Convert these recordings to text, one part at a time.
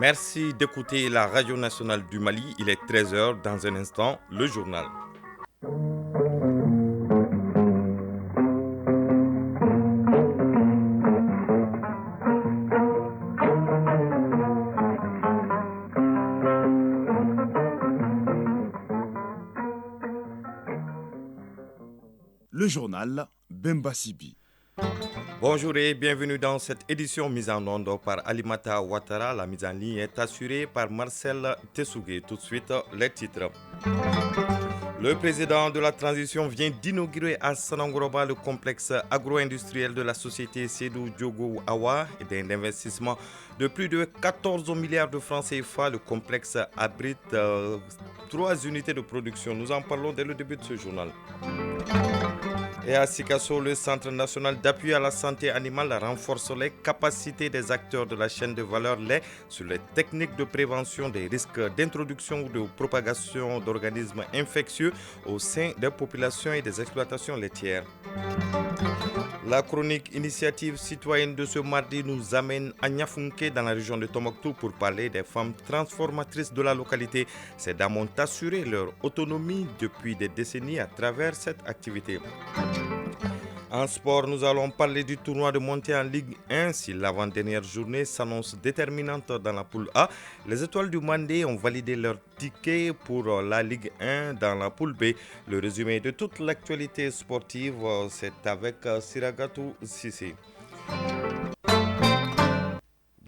Merci d'écouter la Radio nationale du Mali. Il est 13 heures. Dans un instant, le journal. Le journal Bemba Sibi. Bonjour et bienvenue dans cette édition mise en onde par Alimata Ouattara. La mise en ligne est assurée par Marcel Tessougué. Tout de suite, les titres. Le président de la transition vient d'inaugurer à Sanangoroba le complexe agro-industriel de la société Sedou Diogo Awa et d'un investissement de plus de 14 milliards de francs CFA. Le complexe abrite 3 unités de production. Nous en parlons dès le début de ce journal. Et à Sikasso, le Centre national d'appui à la santé animale renforce les capacités des acteurs de la chaîne de valeur lait sur les techniques de prévention des risques d'introduction ou de propagation d'organismes infectieux au sein des populations et des exploitations laitières. La chronique initiative citoyenne de ce mardi nous amène à Niafunke dans la région de Tombouctou pour parler des femmes transformatrices de la localité. Ces dames ont assuré leur autonomie depuis des décennies à travers cette activité. En sport, nous allons parler du tournoi de montée en Ligue 1. Si l'avant-dernière journée s'annonce déterminante dans la poule A, les étoiles du Mandé ont validé leur ticket pour la Ligue 1 dans la poule B. Le résumé de toute l'actualité sportive, c'est avec Siragatou Sissi.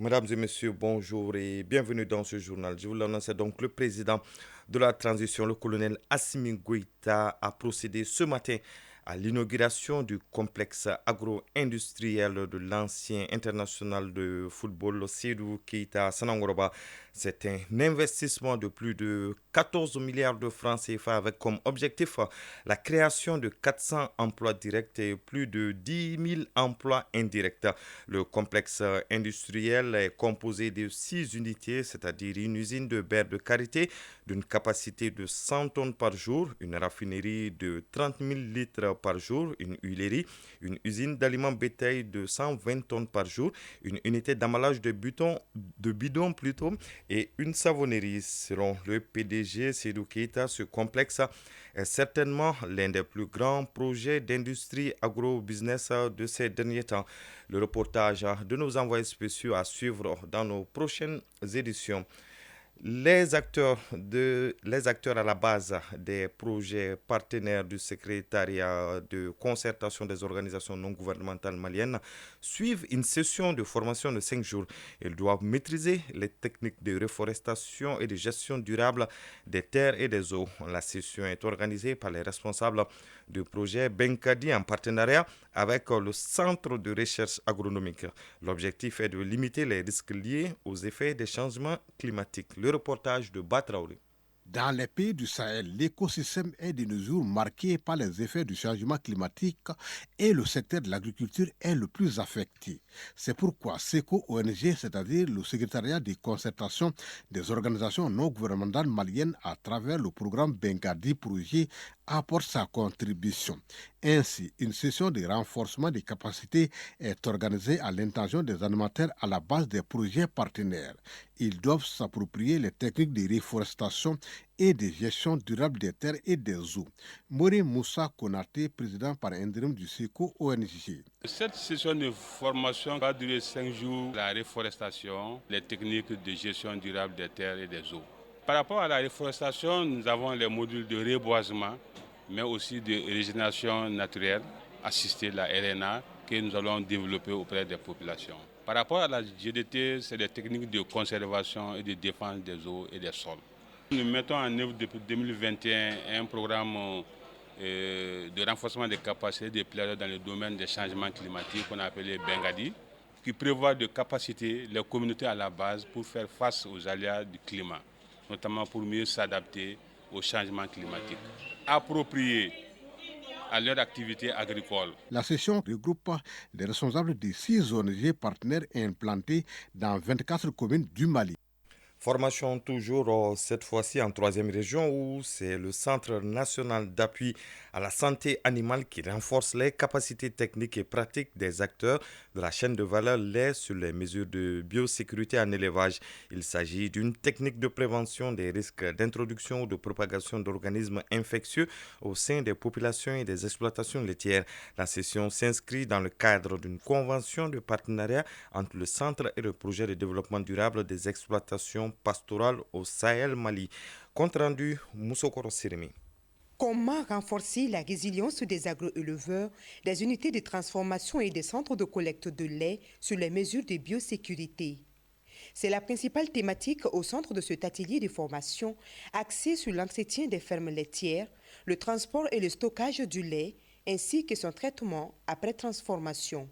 Mesdames et messieurs, bonjour et bienvenue dans ce journal. Je vous l'annonce donc, le président de la transition, le colonel Assimi Goïta, a procédé ce matin à l'inauguration du complexe agro-industriel de l'ancien international de football Seydou Keita à Sanangoroba. C'est un investissement de plus de 14 milliards de francs CFA avec comme objectif la création de 400 emplois directs et plus de 10 000 emplois indirects. Le complexe industriel est composé de 6 unités, c'est-à-dire une usine de beurre de karité d'une capacité de 100 tonnes par jour, une raffinerie de 30 000 litres par jour, une huilerie, une usine d'aliments bétail de 120 tonnes par jour, une unité d'emballage de bidons plutôt, et une savonnerie. Selon le PDG Seydou Keita, ce complexe est certainement l'un des plus grands projets d'industrie agro-business de ces derniers temps. Le reportage de nos envoyés spéciaux à suivre dans nos prochaines éditions. Les acteurs à la base des projets partenaires du secrétariat de concertation des organisations non gouvernementales maliennes suivent une session de formation de 5 jours. Ils doivent maîtriser les techniques de reforestation et de gestion durable des terres et des eaux. La session est organisée par les responsables du projet Benkadi en partenariat avec le Centre de recherche agronomique. L'objectif est de limiter les risques liés aux effets des changements climatiques. Le reportage de Batraouli. Dans les pays du Sahel, l'écosystème est de nos jours marqué par les effets du changement climatique et le secteur de l'agriculture est le plus affecté. C'est pourquoi SECO ONG, c'est-à-dire le secrétariat de concertation des organisations non gouvernementales maliennes à travers le programme Bengadi Projet, apporte sa contribution. Ainsi, une session de renforcement des capacités est organisée à l'intention des animateurs à la base des projets partenaires. Ils doivent s'approprier les techniques de reforestation et de gestion durable des terres et des eaux. Mori Moussa Konaté, président par intérim du SECO ONG. Cette session de formation va durer 5 jours. La reforestation, les techniques de gestion durable des terres et des eaux. Par rapport à la reforestation, nous avons les modules de reboisement, mais aussi de régénération naturelle, assistée, la RNA, que nous allons développer auprès des populations. Par rapport à la GDT, c'est des techniques de conservation et de défense des eaux et des sols. Nous mettons en œuvre depuis 2021 un programme de renforcement des capacités des players dans le domaine des changements climatiques qu'on a appelé Bengadi, qui prévoit de capaciter les communautés à la base pour faire face aux aléas du climat, notamment pour mieux s'adapter au changement climatique, approprié à leur activité agricole. La session regroupe les responsables de 6 ONG partenaires implantées dans 24 communes du Mali. Formation toujours, cette fois-ci en troisième région où c'est le Centre national d'appui à la santé animale qui renforce les capacités techniques et pratiques des acteurs de la chaîne de valeur lait sur les mesures de biosécurité en élevage. Il s'agit d'une technique de prévention des risques d'introduction ou de propagation d'organismes infectieux au sein des populations et des exploitations laitières. La session s'inscrit dans le cadre d'une convention de partenariat entre le centre et le projet de développement durable des exploitations pastorales au Sahel Mali. Compte rendu Moussokoro Sirimi. Comment renforcer la résilience des agroéleveurs, des unités de transformation et des centres de collecte de lait sur les mesures de biosécurité? C'est la principale thématique au centre de cet atelier de formation axé sur l'entretien des fermes laitières, le transport et le stockage du lait, ainsi que son traitement après transformation.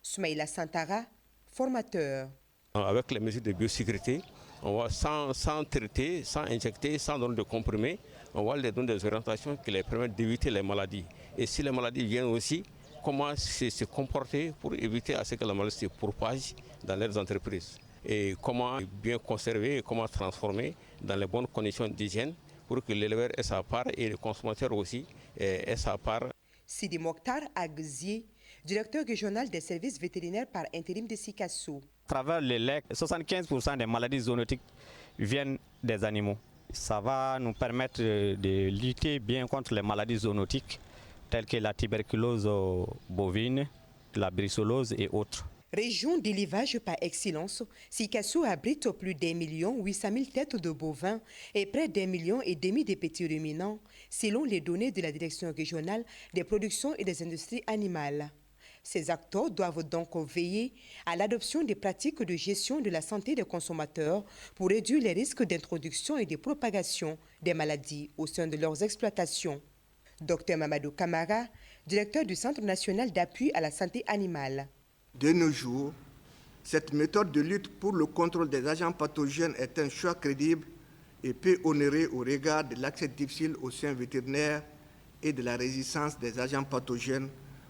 Soumaïla Santara, formateur. Avec les mesures de biosécurité, on va sans traiter, sans injecter, sans donner de comprimés, on va leur donner des orientations qui leur permettent d'éviter les maladies. Et si les maladies viennent aussi, comment se comporter pour éviter à ce que la maladie se propage dans leurs entreprises. Et comment bien conserver et comment transformer dans les bonnes conditions d'hygiène pour que l'éleveur ait sa part et le consommateur aussi ait sa part. Sidi Mokhtar Agzié, directeur régional des services vétérinaires par intérim de Sikasso. À travers le lait, 75% des maladies zoonotiques viennent des animaux. Ça va nous permettre de lutter bien contre les maladies zoonotiques telles que la tuberculose bovine, la brucellose et autres. Région d'élevage par excellence, Sikasso abrite plus d'1,8 million têtes de bovins et près d'1,5 million de petits ruminants, selon les données de la Direction régionale des productions et des industries animales. Ces acteurs doivent donc veiller à l'adoption des pratiques de gestion de la santé des consommateurs pour réduire les risques d'introduction et de propagation des maladies au sein de leurs exploitations. Dr Mamadou Kamara, directeur du Centre national d'appui à la santé animale. De nos jours, cette méthode de lutte pour le contrôle des agents pathogènes est un choix crédible et peu onéreux au regard de l'accès difficile aux soins vétérinaires et de la résistance des agents pathogènes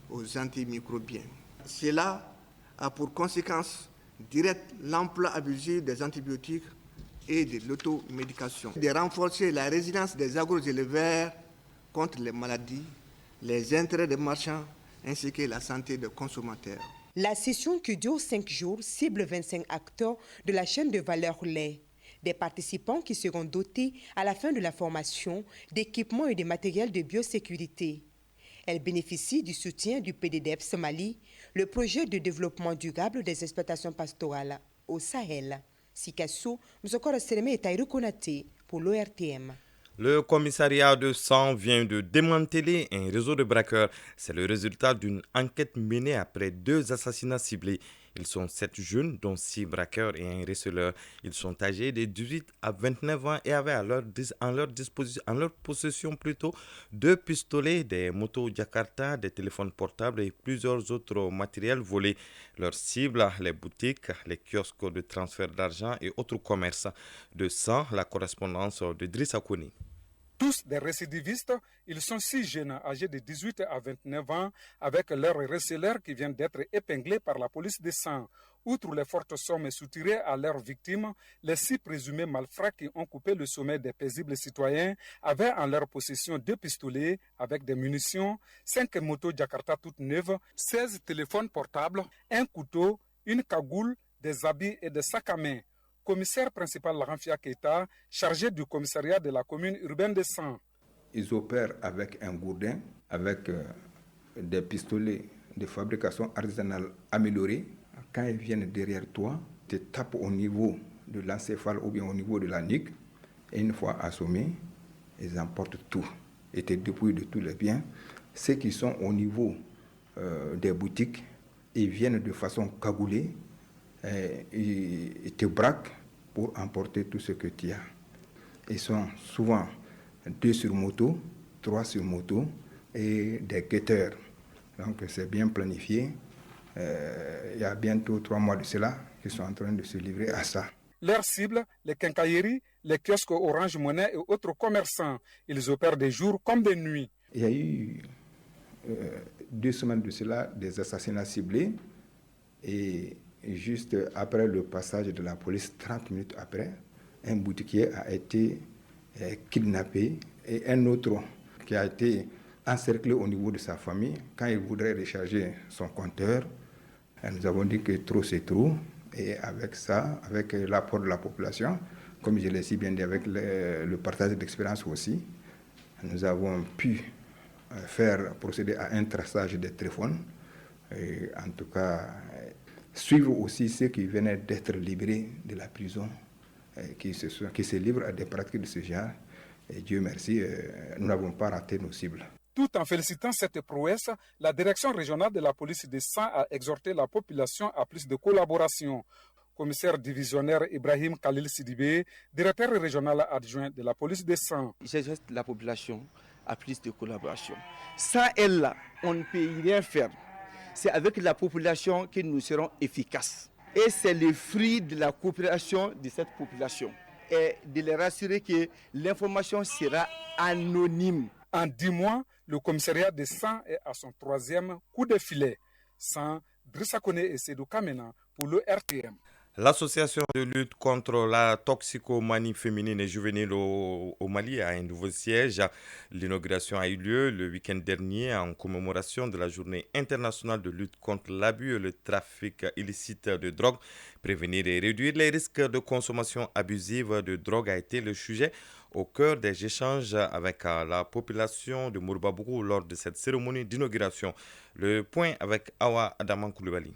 aux antimicrobiens. Cela a pour conséquence directe l'emploi abusif des antibiotiques et de l'automédication. De renforcer la résilience des agroéleveurs contre les maladies, les intérêts des marchands ainsi que la santé des consommateurs. La session qui dure 5 jours cible 25 acteurs de la chaîne de valeur lait. Des participants qui seront dotés à la fin de la formation d'équipements et de matériel de biosécurité. Elle bénéficie du soutien du PDDEPS Mali, le projet de développement durable des exploitations pastorales au Sahel. Sikasso, Mzokora Sereme et Taïrou Konate pour l'ORTM. Le commissariat de Sang vient de démanteler un réseau de braqueurs. C'est le résultat d'une enquête menée après 2 assassinats ciblés. Ils sont 7 jeunes, dont 6 braqueurs et un receleur. Ils sont âgés de 18 à 29 ans et avaient en leur possession 2 pistolets, des motos Jakarta, des téléphones portables et plusieurs autres matériels volés. Leur cible, les boutiques, les kiosques de transfert d'argent et autres commerces. De Sang, la correspondance de Drissa Kouni. Tous des récidivistes, ils sont 6 jeunes âgés de 18 à 29 ans avec leurs receleurs qui viennent d'être épinglés par la police de Sang. Outre les fortes sommes soutirées à leurs victimes, les 6 présumés malfrats qui ont coupé le sommet des paisibles citoyens avaient en leur possession 2 pistolets avec des munitions, 5 motos Jakarta toutes neuves, 16 téléphones portables, un couteau, une cagoule, des habits et des sacs à main. Commissaire principal Laranfia Keita, chargé du commissariat de la commune urbaine de Sang. Ils opèrent avec un gourdin, avec des pistolets de fabrication artisanale améliorés. Quand ils viennent derrière toi, ils te tapent au niveau de l'encéphale ou bien au niveau de la nuque. Et une fois assommés, ils emportent tout et te dépouillent de tous les biens. Ceux qui sont au niveau des boutiques, ils viennent de façon cagoulée. Ils te braquent pour emporter tout ce que tu as. Ils sont souvent 2 sur moto, 3 sur moto et des guetteurs. Donc c'est bien planifié. Il y a bientôt 3 mois de cela qu'ils sont en train de se livrer à ça. Leur cible, les quincailleries, les kiosques Orange Monnaie et autres commerçants. Ils opèrent des jours comme des nuits. Il y a eu 2 semaines de cela des assassinats ciblés et juste après le passage de la police, 30 minutes après, un boutiquier a été kidnappé et un autre qui a été encerclé au niveau de sa famille. Quand il voudrait recharger son compteur, nous avons dit que trop c'est trop. Et avec ça, avec l'apport de la population, comme je l'ai si bien dit, avec le partage d'expérience aussi, nous avons pu procéder à un traçage des téléphones. Et en tout cas, suivre aussi ceux qui venaient d'être libérés de la prison, qui se livrent à des pratiques de ce genre. Et Dieu merci, nous n'avons pas raté nos cibles. Tout en félicitant cette prouesse, la direction régionale de la police de San a exhorté la population à plus de collaboration. Commissaire divisionnaire Ibrahim Khalil Sidibé, directeur régional adjoint de la police de San. J'exhorte la population à plus de collaboration. Sans elle, on ne peut rien faire. C'est avec la population que nous serons efficaces. Et c'est le fruit de la coopération de cette population. Et de les rassurer que l'information sera anonyme. En 10 mois, le commissariat de San est à son 3e coup de filet. San, Drissa Kone et Sedou Kamena pour le RTM. L'association de lutte contre la toxicomanie féminine et juvénile au Mali a un nouveau siège. L'inauguration a eu lieu le week-end dernier en commémoration de la journée internationale de lutte contre l'abus et le trafic illicite de drogue. Prévenir et réduire les risques de consommation abusive de drogue a été le sujet au cœur des échanges avec la population de Mourbabougou lors de cette cérémonie d'inauguration. Le point avec Awa Adaman Koulibaly.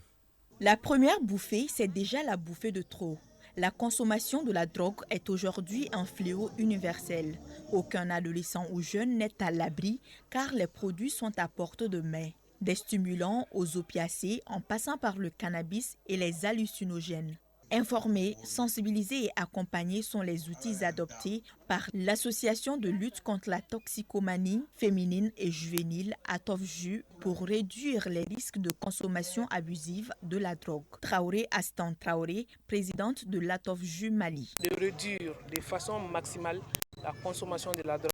La première bouffée, c'est déjà la bouffée de trop. La consommation de la drogue est aujourd'hui un fléau universel. Aucun adolescent ou jeune n'est à l'abri car les produits sont à portée de main. Des stimulants aux opiacés en passant par le cannabis et les hallucinogènes. Informer, sensibiliser et accompagner sont les outils adoptés par l'Association de lutte contre la toxicomanie féminine et juvénile ATOFJU pour réduire les risques de consommation abusive de la drogue. Traoré Astan Traoré, présidente de l'ATOFJU Mali. De réduire de façon maximale la consommation de la drogue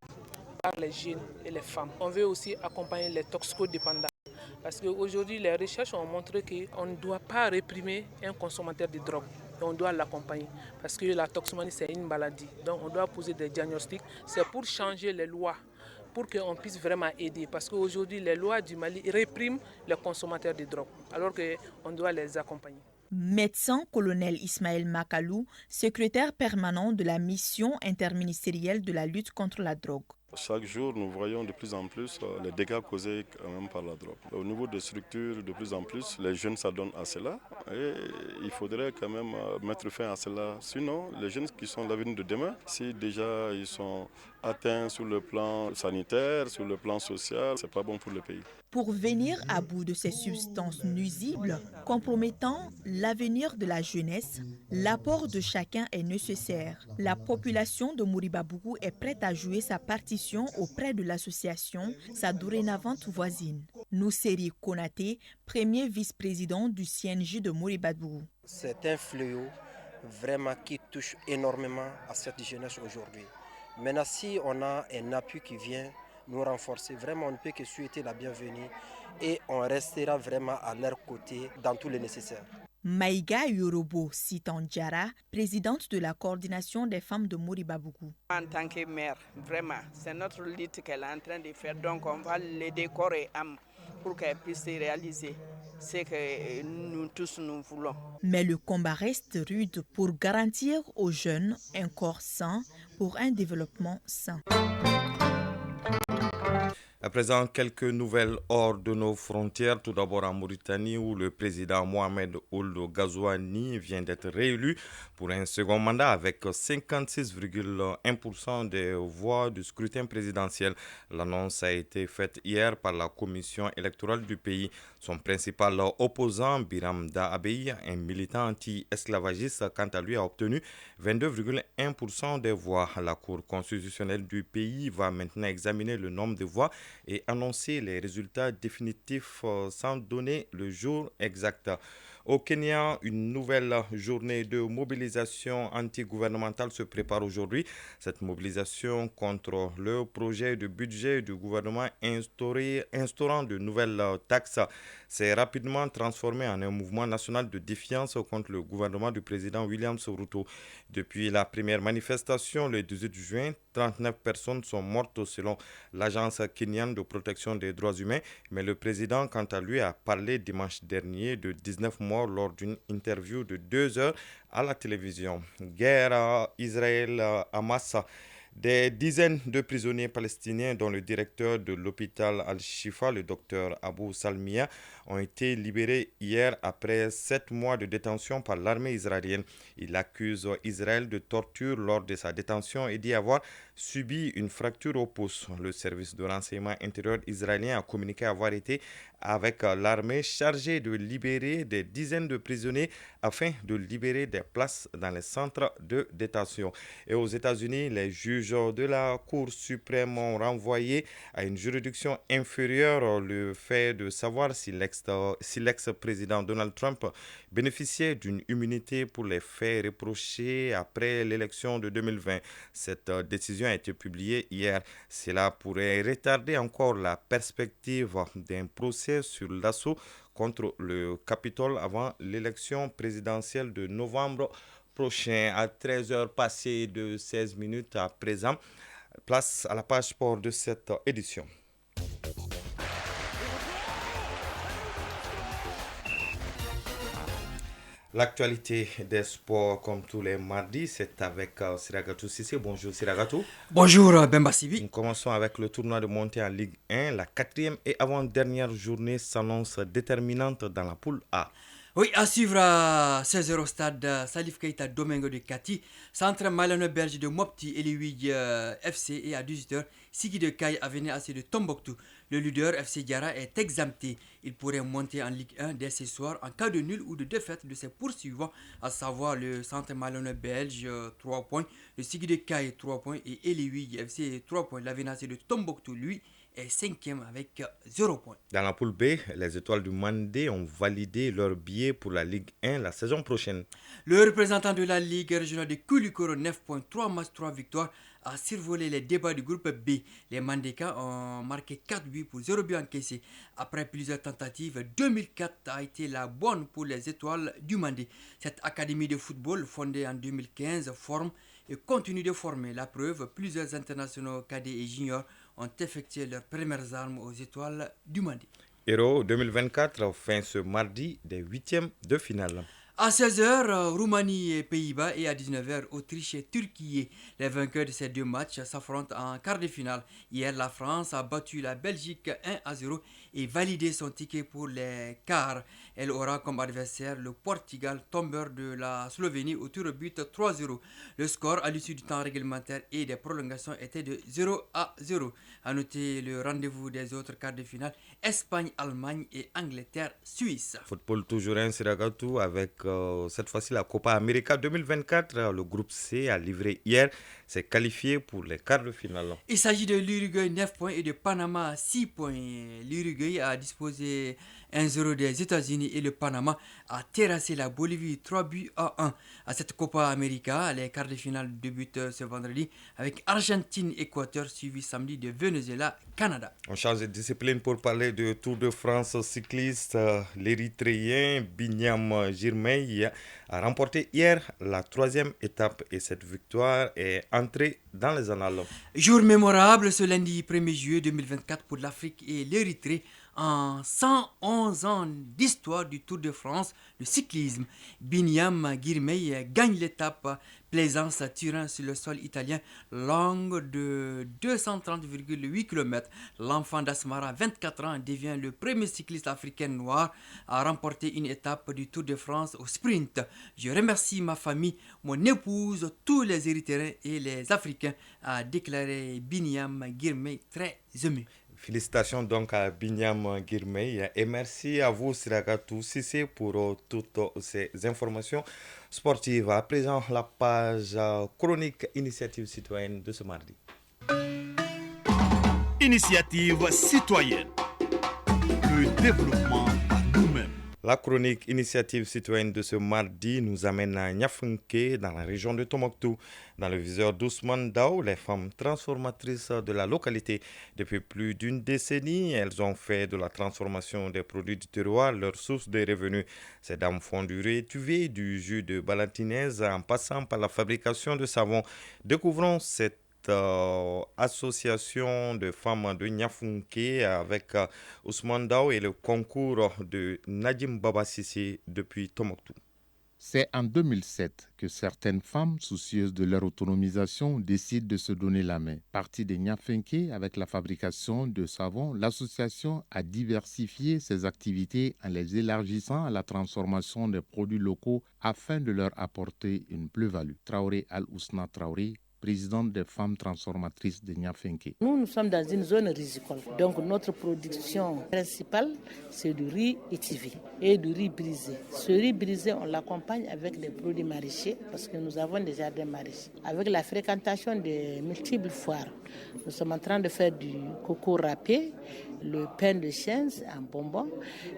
par les jeunes et les femmes. On veut aussi accompagner les toxicodépendants. Parce qu'aujourd'hui, les recherches ont montré qu'on ne doit pas réprimer un consommateur de drogue. On doit l'accompagner parce que la toxicomanie, c'est une maladie. Donc, on doit poser des diagnostics. C'est pour changer les lois, pour qu'on puisse vraiment aider. Parce qu'aujourd'hui, les lois du Mali répriment les consommateurs de drogue, alors qu'on doit les accompagner. Médecin colonel Ismaël Makalou, secrétaire permanent de la mission interministérielle de la lutte contre la drogue. Chaque jour, nous voyons de plus en plus les dégâts causés quand même par la drogue. Au niveau des structures, de plus en plus, les jeunes s'adonnent à cela et il faudrait quand même mettre fin à cela. Sinon, les jeunes qui sont l'avenir de demain, si déjà ils sont atteints sur le plan sanitaire, sur le plan social, c'est pas bon pour le pays. Pour venir à bout de ces substances nuisibles, compromettant l'avenir de la jeunesse, l'apport de chacun est nécessaire. La population de Mouribabougou est prête à jouer sa partition auprès de l'association, sa dorénavante voisine. Nousseri Konaté, premier vice-président du CNJ de Mouribabougou. C'est un fléau vraiment qui touche énormément à cette jeunesse aujourd'hui. Maintenant, si on a un appui qui vient nous renforcer, vraiment on ne peut que souhaiter la bienvenue et on restera vraiment à leur côté dans tous les nécessaires. Maïga Yorobo Sitandjara, présidente de la coordination des femmes de Mouribabougou. En tant que mère, vraiment, c'est notre lutte qu'elle est en train de faire, donc on va l'aider corps et âme pour qu'elle puisse réaliser ce que nous tous nous voulons. Mais le combat reste rude pour garantir aux jeunes un corps sain pour un développement sain. À présent, quelques nouvelles hors de nos frontières. Tout d'abord en Mauritanie, où le président Mohamed Ould Ghazouani vient d'être réélu pour un second mandat avec 56,1% des voix du scrutin présidentiel. L'annonce a été faite hier par la commission électorale du pays. Son principal opposant, Biram Da Abey, un militant anti-esclavagiste, quant à lui, a obtenu 22,1% des voix. La Cour constitutionnelle du pays va maintenant examiner le nombre de voix et annoncer les résultats définitifs sans donner le jour exact. Au Kenya, une nouvelle journée de mobilisation anti-gouvernementale se prépare aujourd'hui. Cette mobilisation contre le projet de budget du gouvernement instaurant de nouvelles taxes s'est rapidement transformée en un mouvement national de défiance contre le gouvernement du président William Ruto. Depuis la première manifestation le 18 juin, 39 personnes sont mortes selon l'agence kenyane de protection des droits humains, mais le président, quant à lui, a parlé dimanche dernier de 19 morts lors d'une interview de 2 heures à la télévision. Guerre Israël-Hamas. Des dizaines de prisonniers palestiniens, dont le directeur de l'hôpital Al-Shifa, le docteur Abou Salmiya, ont été libérés hier après 7 mois de détention par l'armée israélienne. Il accuse Israël de torture lors de sa détention et dit avoir subi une fracture au pouce. Le service de renseignement intérieur israélien a communiqué avoir été avec l'armée chargée de libérer des dizaines de prisonniers afin de libérer des places dans les centres de détention. Et aux États-Unis, les juges de la Cour suprême ont renvoyé à une juridiction inférieure le fait de savoir si l'ex-président Donald Trump bénéficiait d'une immunité pour les faits reprochés après l'élection de 2020. Cette décision a été publiée hier. Cela pourrait retarder encore la perspective d'un procès sur l'assaut contre le Capitole avant l'élection présidentielle de novembre prochain. À 13h passées de 16 minutes à présent, place à la page sport de cette édition. L'actualité des sports, comme tous les mardis, c'est avec Siragatou Sissé. Bonjour Siragatou. Bonjour Bemba Sibi. Nous commençons avec le tournoi de montée en Ligue 1. La 4e et avant-dernière journée s'annonce déterminante dans la poule A. Oui, à suivre à 16h au stade Salif Keita Domingo de Kati, centre Malano Berge de Mopti et les FC, et à 18h, Sigi de Kai Avenue AC de Tombouctou. Le leader FC Diarra est exempté. Il pourrait monter en Ligue 1 dès ce soir en cas de nul ou de défaite de ses poursuivants, à savoir le centre Malano Belge 3 points, le Sigi de Kai 3 points et Eliwi FC 3 points. L'Avenue AC de Tombouctou, lui, est 5e avec 0 points. Dans la poule B, les étoiles du Mandé ont validé leur billet pour la Ligue 1 la saison prochaine. Le représentant de la Ligue régionale de Koulikoro, 9 points, 3 matchs, 3 victoires, a survolé les débats du groupe B. Les Mandékas ont marqué 4 buts pour 0 but encaissé. Après plusieurs tentatives, 2004 a été la bonne pour les étoiles du Mandé. Cette académie de football, fondée en 2015, forme et continue de former. La preuve, plusieurs internationaux cadets et juniors ont effectué leurs premières armes aux étoiles du Mandé. Euro 2024 fin ce mardi des 8e de finale. À 16h, Roumanie et Pays-Bas, et à 19h, Autriche et Turquie. Les vainqueurs de ces deux matchs s'affrontent en quart de finale. Hier, la France a battu la Belgique 1-0 et validé son ticket pour les quarts. Elle aura comme adversaire le Portugal, tombeur de la Slovénie, au tir au but 3-0. Le score à l'issue du temps réglementaire et des prolongations était de 0-0. À noter le rendez-vous des autres quarts de finale, Espagne, Allemagne et Angleterre, Suisse. Football toujours un Siragatou avec cette fois-ci la Copa América 2024. Le groupe C a livré hier s'est qualifié pour les quarts de finale. Il s'agit de l'Uruguay 9 points et de Panama 6 points. L'Uruguay a disposé 1-0 des États-Unis et le Panama a terrassé la Bolivie 3-1. À cette Copa América, les quarts de finale débutent ce vendredi avec Argentine-Équateur suivi samedi de Venezuela-Canada. On change de discipline pour parler de Tour de France cycliste. L'Érythréen Binyam Girmay a remporté hier la 3e étape et cette victoire est entrée dans les annales. Jour mémorable ce lundi 1er juillet 2024 pour l'Afrique et l'Érythrée. En 111 ans d'histoire du Tour de France, le cyclisme, Binyam Girmay gagne l'étape Plaisance-Turin sur le sol italien, longue de 230,8 km. L'enfant d'Asmara, 24 ans, devient le premier cycliste africain noir à remporter une étape du Tour de France au sprint. Je remercie ma famille, mon épouse, tous les Érythréens et les Africains, a déclaré Binyam Girmay très ému. Félicitations donc à Binyam Girmay et merci à vous Siragatou Sissé pour toutes ces informations sportives. À présent, la page chronique Initiative citoyenne de ce mardi. Initiative citoyenne. Le développement à nous-mêmes. La chronique initiative citoyenne de ce mardi nous amène à Niafunke, dans la région de Tombouctou. Dans le viseur d'Ousmane Dao, les femmes transformatrices de la localité. Depuis plus d'une décennie, elles ont fait de la transformation des produits du terroir leur source de revenus. Ces dames font du riz étuvé, du jus de balantinaise, en passant par la fabrication de savon. Découvrons cette association de femmes de Niafunke avec Ousmane Dao et le concours de Nadim Baba Sissi depuis Tombouctou. C'est en 2007 que certaines femmes, soucieuses de leur autonomisation, décident de se donner la main. Partie de Niafunke avec la fabrication de savon, l'association a diversifié ses activités en les élargissant à la transformation des produits locaux afin de leur apporter une plus-value. Traoré Al-Ousna Traoré, présidente des femmes transformatrices de Niafunke. Nous sommes dans une zone risicole. Donc notre production principale, c'est du riz étivé et du riz brisé. Ce riz brisé, on l'accompagne avec des produits maraîchers parce que nous avons des jardins maraîchers. Avec la fréquentation de multiples foires, nous sommes en train de faire du coco râpé, le pain de chêne en bonbon,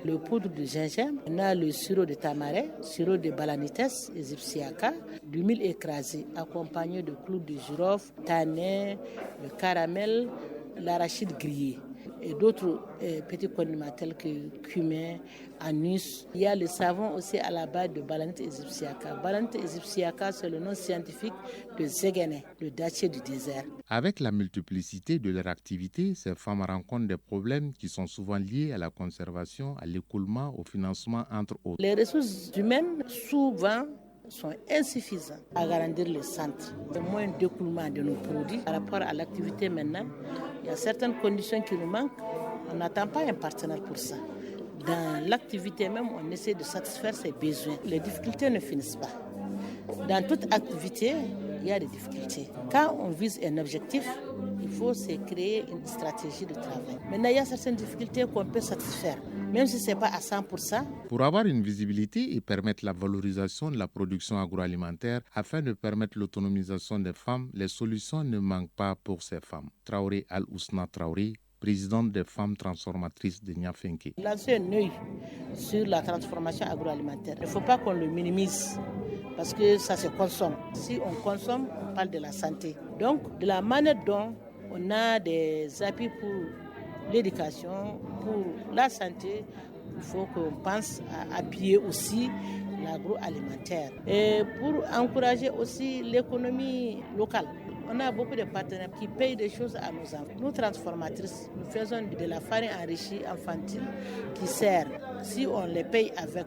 le poudre de gingembre, on a le sirop de tamarin, sirop de balanites égyptiaca, du mil écrasé accompagné de clous de girofle, tanin, le caramel, l'arachide grillé et d'autres petits condiments tels que cumin, anis. Il y a le savon aussi à la base de Balanite égyptiaca. Balanite égyptiaca, c'est le nom scientifique de Zegene, le dattier du désert. Avec la multiplicité de leurs activités, ces femmes rencontrent des problèmes qui sont souvent liés à la conservation, à l'écoulement, au financement, entre autres. Les ressources humaines, souvent, sont insuffisants à garantir le centre. Il y a moins d'écoulement de nos produits par rapport à l'activité maintenant. Il y a certaines conditions qui nous manquent. On n'attend pas un partenaire pour ça. Dans l'activité même, on essaie de satisfaire ses besoins. Les difficultés ne finissent pas. Dans toute activité, il y a des difficultés. Quand on vise un objectif, il faut se créer une stratégie de travail. Maintenant, il y a certaines difficultés qu'on peut satisfaire, même si ce n'est pas à 100%. Pour avoir une visibilité et permettre la valorisation de la production agroalimentaire, afin de permettre l'autonomisation des femmes, les solutions ne manquent pas pour ces femmes. Traoré Al-Ousna Traoré, présidente des femmes transformatrices de Niafunke. Lancer un œil sur la transformation agroalimentaire. Il ne faut pas qu'on le minimise parce que ça se consomme. Si on consomme, on parle de la santé. Donc, de la manière dont on a des appuis pour l'éducation, pour la santé, il faut qu'on pense à appuyer aussi l'agroalimentaire. Et pour encourager aussi l'économie locale. On a beaucoup de partenaires qui payent des choses à nos enfants. Nous, transformatrices, nous faisons de la farine enrichie infantile qui sert. Si on les paye avec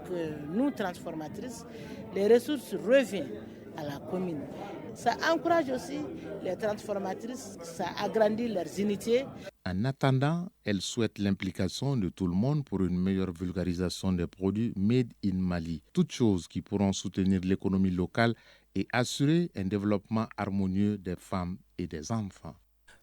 nous, transformatrices, les ressources reviennent à la commune. Ça encourage aussi les transformatrices, ça agrandit leurs unités. En attendant, elle souhaite l'implication de tout le monde pour une meilleure vulgarisation des produits made in Mali. Toutes choses qui pourront soutenir l'économie locale et assurer un développement harmonieux des femmes et des enfants.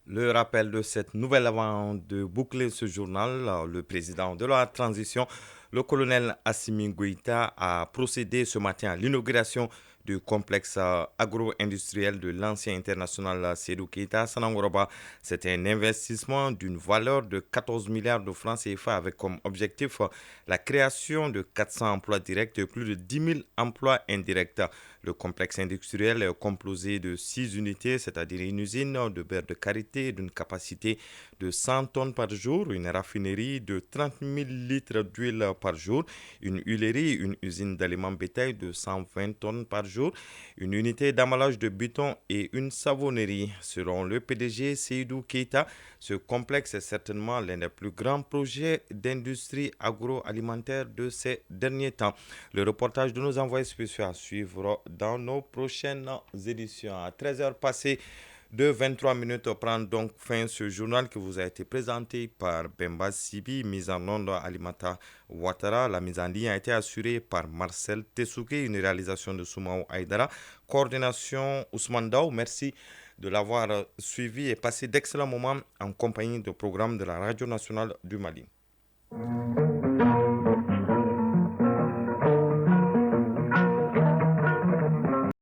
Le rappel de cette nouvelle avant de boucler ce journal, le président de la transition, le colonel Assimi Goïta, a procédé ce matin à l'inauguration du complexe agro-industriel de l'ancien international Sédou Keita à Sanangoroba. C'est un investissement d'une valeur de 14 milliards de francs CFA avec comme objectif la création de 400 emplois directs et plus de 10 000 emplois indirects. Le complexe industriel est composé de 6 unités, c'est-à-dire une usine de beurre de karité d'une capacité de 100 tonnes par jour, une raffinerie de 30 000 litres d'huile par jour, une huilerie, une usine d'aliments bétail de 120 tonnes par jour, une unité d'emballage de béton et une savonnerie. Selon le PDG Seydou Keita, ce complexe est certainement l'un des plus grands projets d'industrie agroalimentaire de ces derniers temps. Le reportage de nos envoyés spéciaux à suivre dans nos prochaines éditions. À 13h passées de 23 minutes, prend donc fin ce journal qui vous a été présenté par Bemba Sibi, mise en onde Alimata Ouattara. La mise en ligne a été assurée par Marcel Tessouké, une réalisation de Soumaou Aïdara, coordination Ousmane Daou. Merci de l'avoir suivi et passé d'excellents moments en compagnie du programme de la Radio nationale du Mali.